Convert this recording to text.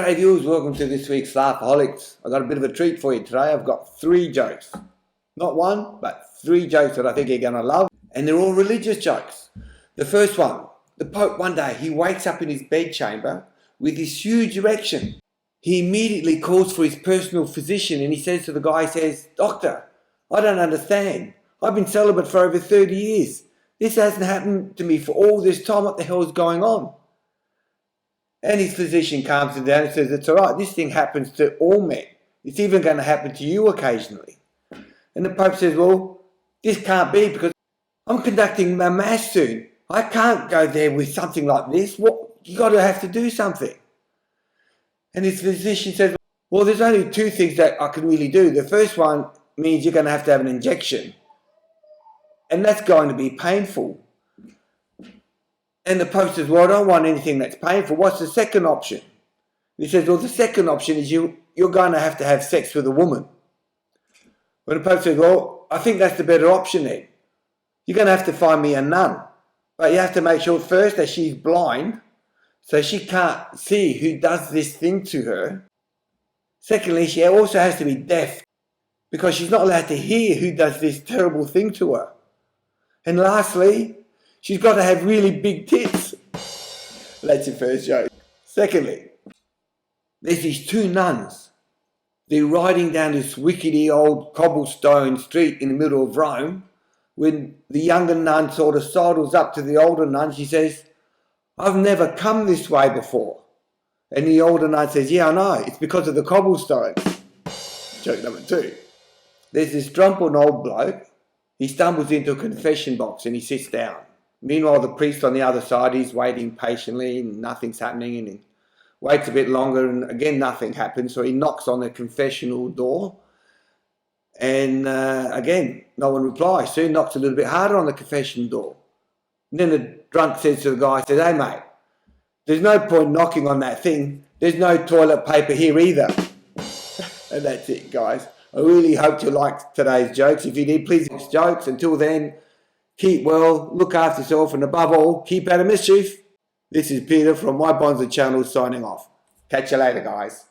G'day viewers, welcome to this week's Laughaholics. I've got a bit of a treat for you today. I've got 3 jokes. Not one, but 3 jokes that I think you're going to love. And they're all religious jokes. The first one, the Pope one day, he wakes up in his bedchamber with this huge erection. He immediately calls for his personal physician and he says to the guy, he says, "Doctor, I don't understand. I've been celibate for over 30 years. This hasn't happened to me for all this time. What the hell is going on?" And his physician calms him down and says, "It's all right, this thing happens to all men. It's even going to happen to you occasionally." And the Pope says, "Well, this can't be because I'm conducting a mass soon. I can't go there with something like this. You got to have to do something." And his physician says, "Well, there's only 2 things that I can really do. The first one means you're going to have an injection. And that's going to be painful." And the Pope says, "Well, I don't want anything that's painful. What's the second option?" He says, "Well, the second option is you're going to have sex with a woman." When the Pope says, "Well, I think that's the better option then. You're going to have to find me a nun. But you have to make sure first that she's blind, so she can't see who does this thing to her. Secondly, she also has to be deaf, because she's not allowed to hear who does this terrible thing to her. And lastly, she's got to have really big tits." That's your first joke. Secondly, there's these 2 nuns. They're riding down this rickety old cobblestone street in the middle of Rome. When the younger nun sort of sidles up to the older nun, she says, "I've never come this way before." And the older nun says, "Yeah, I know. It's because of the cobblestone." Joke number 2. There's this drumpled old bloke. He stumbles into a confession box and he sits down. Meanwhile, the priest on the other side, he's waiting patiently and nothing's happening, and he waits a bit longer and again nothing happens. So he knocks on the confessional door and again no one replies. So he knocks a little bit harder on the confession door. And then the drunk says to the guy, says, "Hey mate, there's no point knocking on that thing. There's no toilet paper here either." And that's it, guys. I really hope you liked today's jokes. If you did, please use jokes. Until then, keep well, look after yourself, and above all, keep out of mischief. This is Peter from My Bonza channel signing off. Catch you later, guys.